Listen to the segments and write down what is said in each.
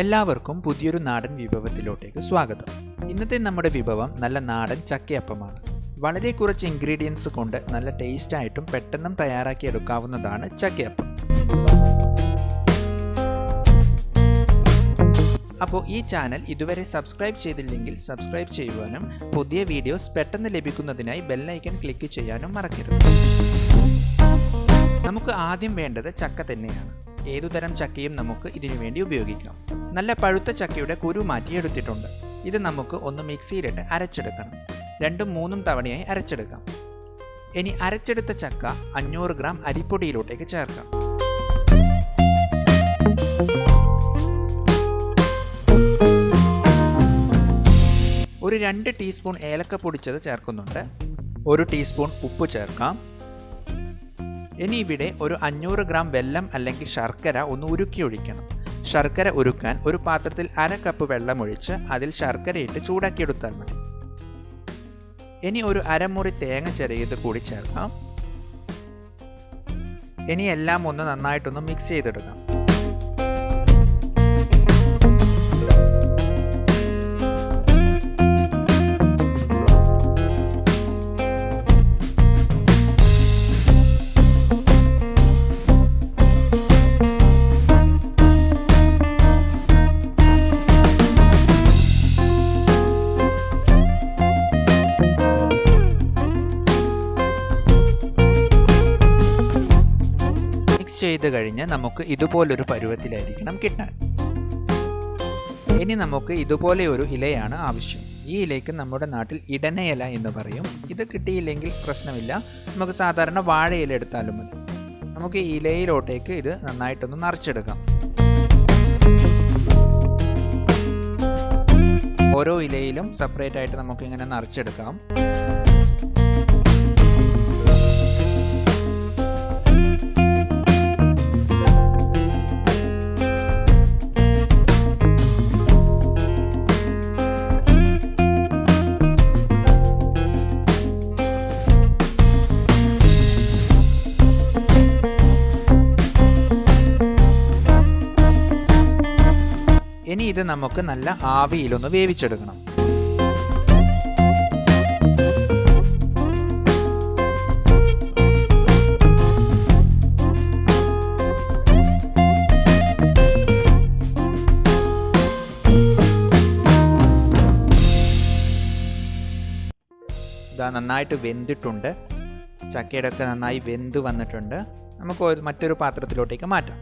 എല്ലാവർക്കും പുതിയൊരു നാടൻ വിഭവത്തിലോട്ടേക്ക് സ്വാഗതം. ഇന്നത്തെ നമ്മുടെ വിഭവം നല്ല നാടൻ ചക്കയപ്പമാണ്. വളരെ കുറച്ച് ഇൻഗ്രീഡിയൻസ് കൊണ്ട് നല്ല ടേസ്റ്റ് ആയിട്ടും പെട്ടെന്നും തയ്യാറാക്കി എടുക്കാവുന്നതാണ് ചക്കയപ്പം. അപ്പോൾ ഈ ചാനൽ ഇതുവരെ സബ്സ്ക്രൈബ് ചെയ്തില്ലെങ്കിൽ സബ്സ്ക്രൈബ് ചെയ്യുവാനും പുതിയ വീഡിയോസ് പെട്ടെന്ന് ലഭിക്കുന്നതിനായി ബെൽ ഐക്കൺ ക്ലിക്ക് ചെയ്യാനും മറക്കരുത്. നമുക്ക് ആദ്യം വേണ്ടത് ചക്ക തന്നെയാണ്. ഏതുതരം ചക്കയും നമുക്ക് ഇതിനു വേണ്ടി ഉപയോഗിക്കാം. നല്ല പഴുത്ത ചക്കയുടെ കുരു മാറ്റി എടുത്തിട്ടുണ്ട്. ഇത് നമുക്ക് ഒന്ന് മിക്സിയിലിട്ട് അരച്ചെടുക്കണം. 2-3 തവണയായി അരച്ചെടുക്കാം. ഇനി അരച്ചെടുത്ത ചക്ക 500 ഗ്രാം അരിപ്പൊടിയിലോട്ടേക്ക് ചേർക്കാം. ഒരു 2 ടീസ്പൂൺ ഏലക്ക പൊടിച്ചത് ചേർക്കുന്നുണ്ട്. 1 ടീസ്പൂൺ ഉപ്പ് ചേർക്കാം. ഇനി ഇവിടെ ഒരു 500 ഗ്രാം വെല്ലം അല്ലെങ്കിൽ ശർക്കര ഒന്ന് ഉരുക്കി ഒഴിക്കണം. ശർക്കര ഉരുക്കാൻ ഒരു പാത്രത്തിൽ 1/2 കപ്പ് വെള്ളം ഒഴിച്ച് അതിൽ ശർക്കരയിട്ട് ചൂടാക്കിയെടുത്താൽ മതി. ഇനി ഒരു അരമുറി തേങ്ങ ചിരകിയത് കൂടി ചേർക്കാം. ഇനി എല്ലാം ഒന്ന് നന്നായിട്ടൊന്ന് മിക്സ് ചെയ്തെടുക്കാം. ചെയ്ത് കഴിഞ്ഞ് നമുക്ക് ഇതുപോലൊരു പരുവത്തിലായിരിക്കണം കിട്ടാൻ. ഇനി നമുക്ക് ഇതുപോലെ ഒരു ഇലയാണ് ആവശ്യം. ഈ ഇലയ്ക്ക് നമ്മുടെ നാട്ടിൽ ഇടനയില എന്ന് പറയും. ഇത് കിട്ടിയില്ലെങ്കിൽ പ്രശ്നമില്ല, നമുക്ക് സാധാരണ വാഴയില എടുത്താലും മതി. നമുക്ക് ഈ ഇലയിലോട്ടേക്ക് ഇത് നന്നായിട്ടൊന്ന് നിറച്ചെടുക്കാം. ഓരോ ഇലയിലും സെപ്പറേറ്റ് ആയിട്ട് നമുക്ക് ഇങ്ങനെ നിറച്ചെടുക്കാം. ഇനി ഇത് നമുക്ക് നല്ല ആവിയിലൊന്ന് വേവിച്ചെടുക്കണം. ഇതാ നന്നായിട്ട് വെന്തിട്ടുണ്ട്. ചക്കയുടെ ഒക്കെ നന്നായി വെന്ത് വന്നിട്ടുണ്ട്. നമുക്ക് മറ്റൊരു പാത്രത്തിലോട്ടേക്ക് മാറ്റാം.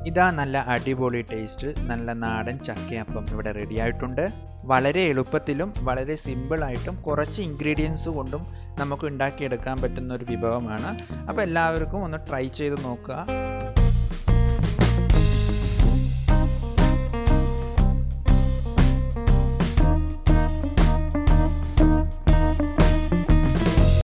ഇതാ നല്ല അടിപൊളി ടേസ്റ്റ് നല്ല നാടൻ ചക്കയപ്പം ഇവിടെ റെഡി ആയിട്ടുണ്ട്. വളരെ എളുപ്പത്തിലും വളരെ സിമ്പിളായിട്ടും കുറച്ച് ഇൻഗ്രീഡിയൻസ് കൊണ്ടും നമുക്ക് ഉണ്ടാക്കിയെടുക്കാൻ പറ്റുന്ന ഒരു വിഭവമാണ്. അപ്പോൾ എല്ലാവർക്കും ഒന്ന് ട്രൈ ചെയ്ത് നോക്കുക.